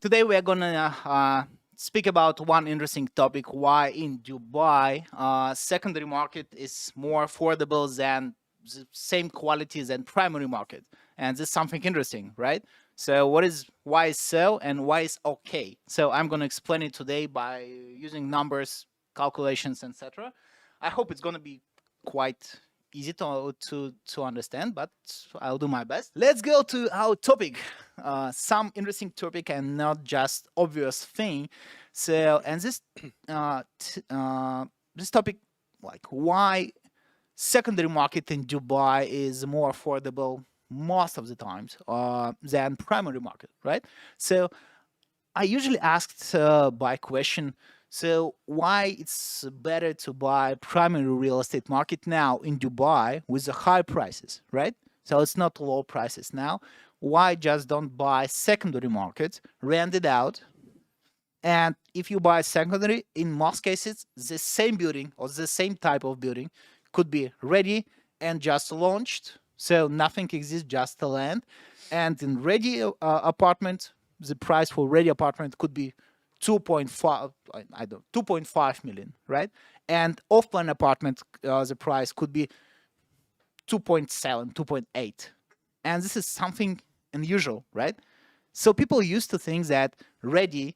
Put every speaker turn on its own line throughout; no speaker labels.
Today we are gonna speak about one interesting topic: why in Dubai secondary market is more affordable than the same quality than primary market, and this is something interesting, right? So why is so and why is okay? So I'm gonna explain it today by using numbers, calculations, etc. I hope it's gonna be quite easy to understand, but I'll do my best. Let's go to our topic. Some interesting topic and not just obvious thing. So, and this topic, like why secondary market in Dubai is more affordable most of the times than primary market, right? So I usually asked by question, so why it's better to buy primary real estate market now in Dubai with the high prices, right? So it's not low prices now. Why just don't buy secondary market, rent it out, and if you buy secondary, in most cases, the same building or the same type of building could be ready and just launched. So nothing exists, just the land. And in ready apartment, the price for ready apartment could be 2.5, I don't 2.5 million, right? And off-plan apartment, the price could be 2.7, 2.8. And this is something unusual, right? So people used to think that ready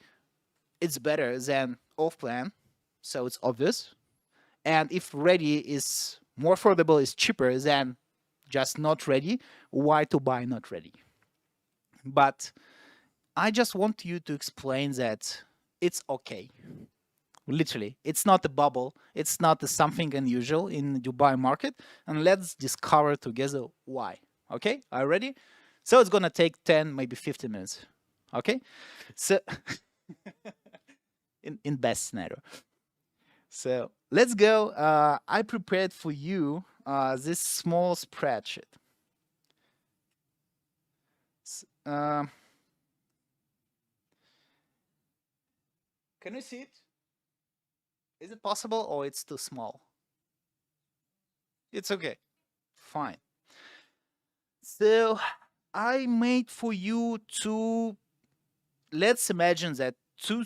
it's better than off plan, so it's obvious. And if ready is more affordable, is cheaper than just not ready, why to buy not ready? But I just want you to explain that it's okay. Literally, it's not a bubble. It's not something unusual in the Dubai market. And let's discover together why. Okay, are you ready? So it's gonna take 10, maybe 15 minutes. Okay, so in best scenario. So let's go. I prepared for you this small spreadsheet. Can you see it? Is it possible or it's too small? It's okay. Fine. So I made for you two. Let's imagine that two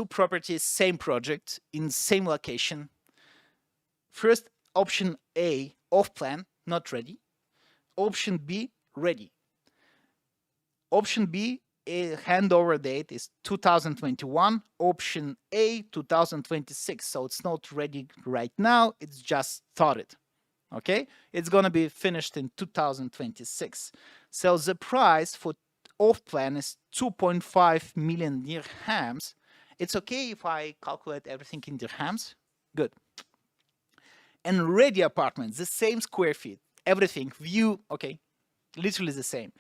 properties, same project in same location. First, option A, off plan, not ready. Option B, ready. Option B, handover date is 2021. Option A, 2026. So it's not ready right now. It's just started. Okay, it's gonna be finished in 2026. So the price for off plan is 2.5 million dirhams. It's okay if I calculate everything in dirhams. Good. And ready apartments, the same square feet, everything, view, okay, literally the same.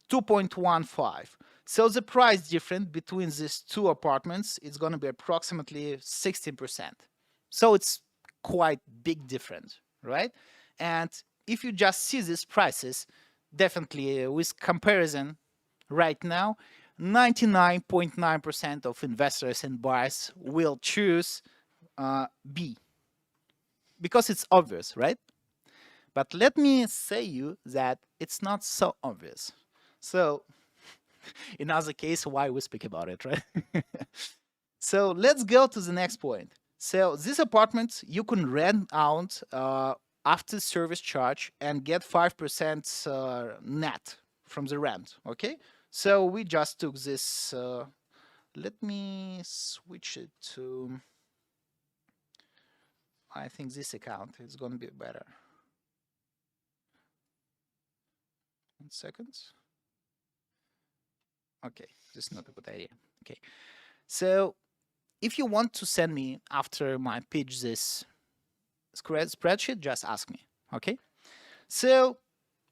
2.15. So the price difference between these two apartments is going to be approximately 16%. So it's quite big difference, right? And if you just see these prices, definitely with comparison right now, 99.9% of investors and buyers will choose B because it's obvious, right? But let me say you that it's not so obvious. So in other case, why we speak about it, right? So let's go to the next point. So this apartment you can rent out after service charge and get 5% net from the rent. Okay, so we just took this. Let me switch it to. I think this account is going to be better. 1 second. Okay, this is not a good idea. Okay, so if you want to send me after my pitch this spreadsheet, just ask me. Okay, so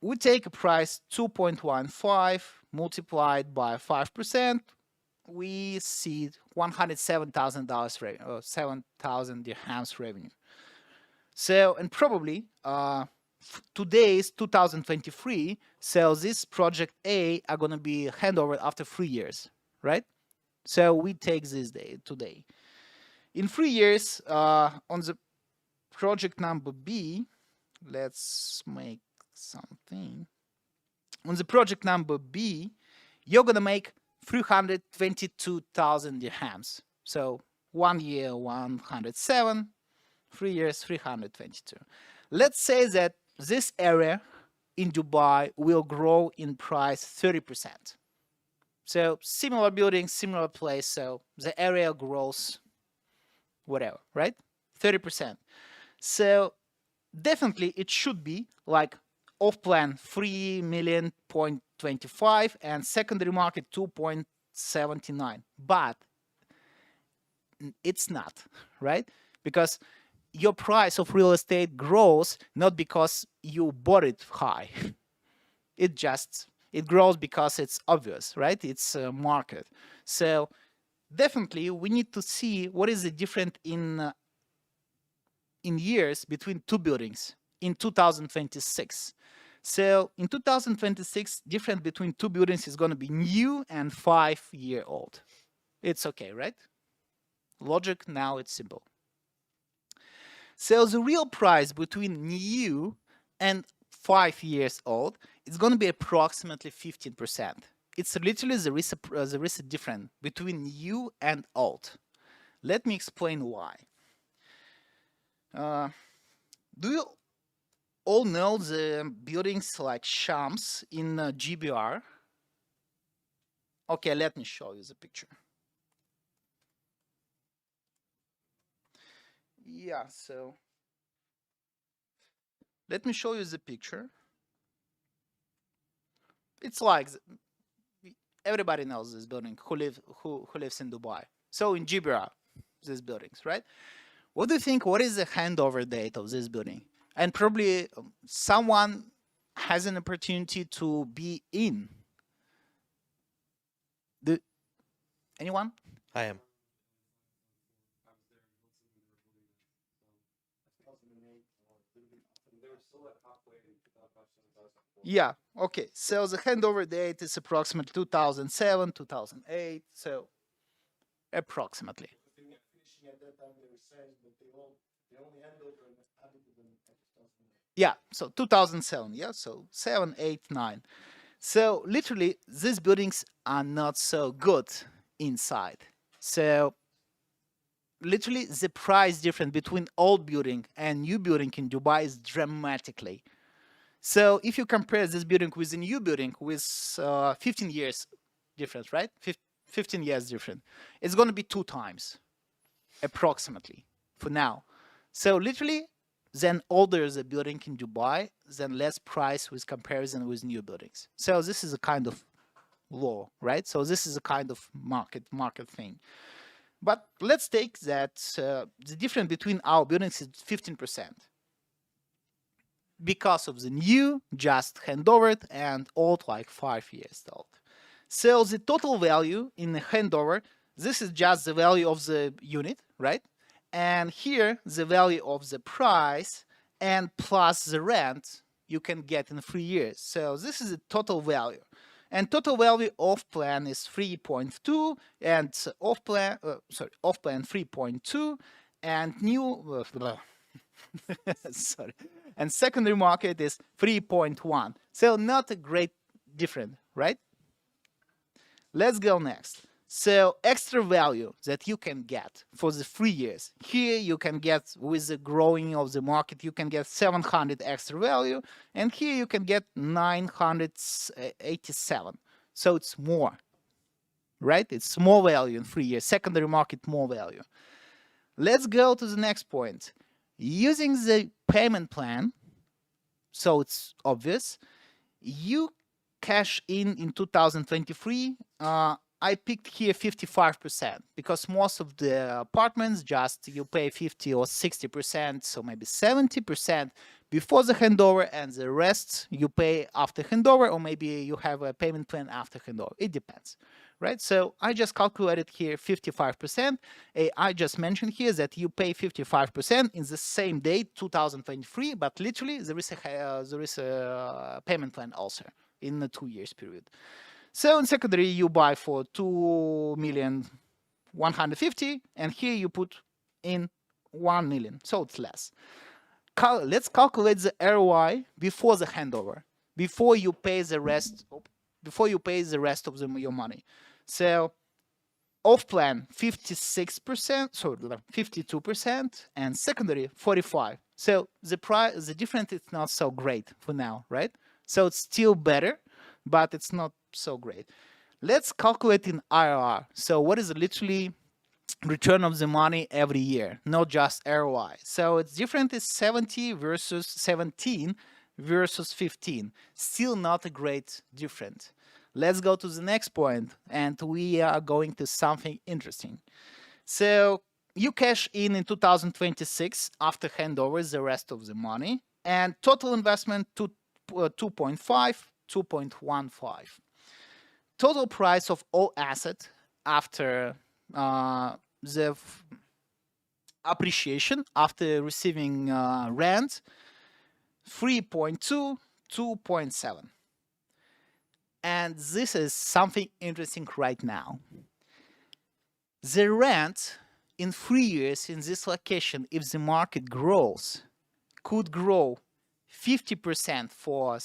we take a price 2.15 multiplied by 5%. We see $107,000 revenue, 7,000 dirhams revenue. So, and probably today's 2023, so this project A are going to be handover after 3 years, right? So we take this day today. In 3 years, on the project number B, let's make something. On the project number B, you're going to make 322,000 dirhams. So 1 year 107, 3 years 322. Let's say that this area in Dubai will grow in price 30%. So similar building, similar place, so the area grows whatever, right? 30%. So definitely it should be like off plan 3 million point 25 and secondary market 2.79. But it's not, right? Because your price of real estate grows not because you bought it high. It grows because it's obvious, right? It's a market. So definitely we need to see what is the difference in years between two buildings in 2026. So in 2026, difference between two buildings is going to be new and 5-year-old. It's okay, right? Logic, now it's simple. So the real price between new and 5 years old is going to be approximately 15%. It's literally the risk difference between new and old. Let me explain why. Do you all know the buildings like Shams in GBR? Okay, let me show you the picture. Yeah, so let me show you the picture. It's like everybody knows this building who lives in Dubai. So in GBR, these buildings, right? What do you think? What is the handover date of this building? And probably someone has an opportunity to be in. Anyone?
I am.
Yeah. Okay. So the handover date is approximately 2007, 2008. So approximately. Yeah. So 2007. Yeah. So 7, 8, 9. So literally, these buildings are not so good inside. So literally, the price difference between old building and new building in Dubai is dramatically. So if you compare this building with a new building with 15 years difference, right? 15 years different, it's going to be 2 times approximately for now. So literally, then older the building in Dubai, then less price with comparison with new buildings. So this is a kind of law, right? So this is a kind of market thing. But let's take that the difference between our buildings is 15%. Because of the new just handover and old like 5 years old. So the total value in the handover, this is just the value of the unit, right? And here the value of the price and plus the rent you can get in 3 years. So this is the total value. And total value off plan is 3.2 and off plan 3.2 and new sorry. And secondary market is 3.1. So not a great difference, right? Let's go next. So extra value that you can get for the 3 years. Here you can get, with the growing of the market, you can get 700 extra value. And here you can get 987. So it's more, right? It's more value in 3 years. Secondary market, more value. Let's go to the next point. Using the payment plan, so it's obvious, you cash in 2023. I picked here 55% because most of the apartments just you pay 50 or 60%, so maybe 70% before the handover, and the rest you pay after handover, or maybe you have a payment plan after handover. It depends, right? So I just calculated here 55%. I just mentioned here that you pay 55% in the same day, 2023, but literally there is a payment plan also in the 2 years period. So in secondary, you buy for 2,150,000, and here you put in 1 million, so it's less. Let's calculate the ROI before the handover, before you pay the rest of your money. So off plan 56%, so 52%, and secondary 45. So the difference is not so great for now, right? So it's still better, but it's not so great. Let's calculate in IRR. So what is literally return of the money every year, not just ROI. So it's different is 70 versus 17 versus 15. Still not a great difference. Let's go to the next point, and we are going to something interesting. So you cash in 2026 after handover the rest of the money, and total investment to 2.5, 2.15. Total price of all assets after the appreciation after receiving rent 3.2, 2.7. And this is something interesting right now. The rent in 3 years in this location, if the market grows, could grow 50% for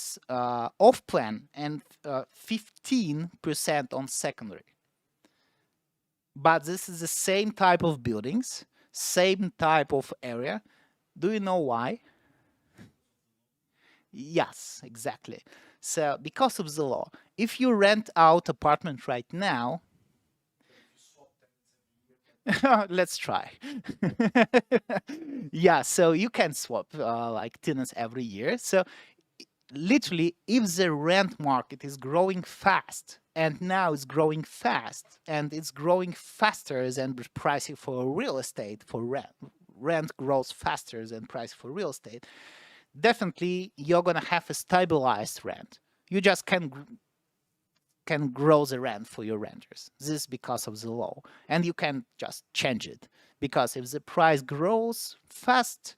off plan and 15% on secondary. But this is the same type of buildings, same type of area. Do you know why? Yes, exactly. So because of the law, if you rent out apartment right now, let's try. Yeah, so you can swap like tenants every year. So literally, if the rent market is growing fast, and now it's growing fast, and it's growing faster than the pricing for real estate for rent grows faster than price for real estate, definitely you're gonna have a stabilized rent. You just can grow the rent for your renters. This is because of the law, and you can just change it because if the price grows fast,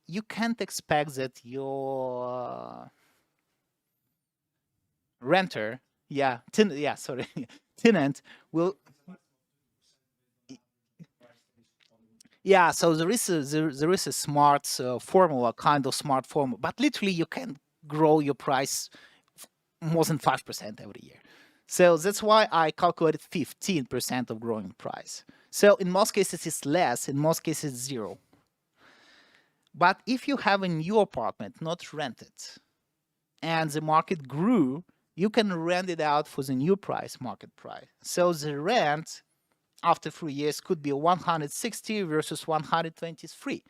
you can't expect that your renter, sorry, tenant will. Yeah, so there is a smart formula, kind of smart formula, but literally you can grow your price more than 5% every year. So that's why I calculated 15% of growing price. So in most cases it's less, in most cases it's zero. But if you have a new apartment not rented and the market grew, you can rent it out for the new price, market price. So the rent after 3 years could be 160 versus 123.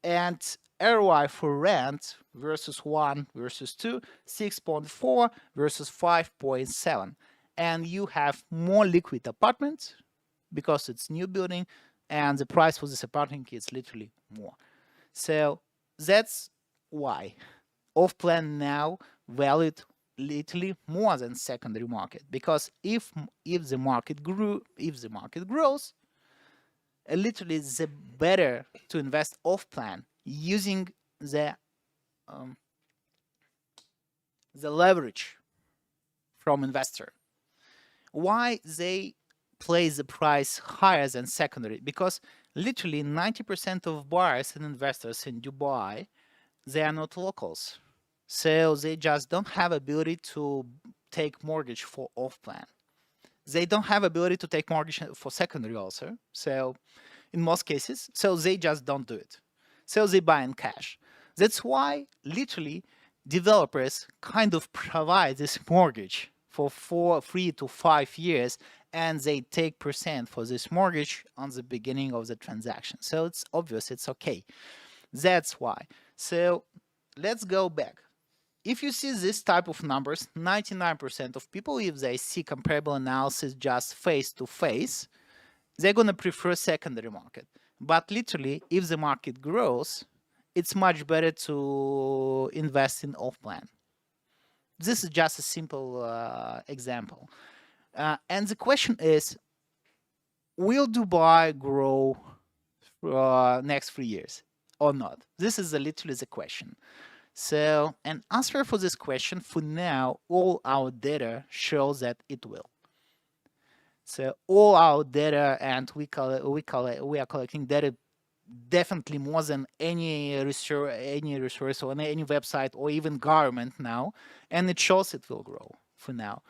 And ROI for rent versus 1 versus 2, 6.4 versus 5.7. And you have more liquid apartments because it's new building and the price for this apartment is literally more. So that's why off plan now valued literally more than secondary market, because if the market grows, literally the better to invest off plan using um, the leverage from investor. Why they place the price higher than secondary? Because literally 90% of buyers and investors in Dubai, they are not locals. So they just don't have ability to take mortgage for off plan. They don't have ability to take mortgage for secondary also. So in most cases, so they just don't do it. So they buy in cash. That's why literally developers kind of provide this mortgage for 3 to 5 years, and they take percent for this mortgage on the beginning of the transaction. So it's obvious, it's okay. That's why. So let's go back. If you see this type of numbers, 99% of people, if they see comparable analysis just face to face, they're going to prefer secondary market. But literally, if the market grows, it's much better to invest in off plan. This is just a simple example. And the question is, will Dubai grow next 3 years or not? This is literally the question. So an answer for this question, for now, all our data shows that it will. So all our data, and we are collecting data definitely more than any resource or any website or even government now, and it shows it will grow for now.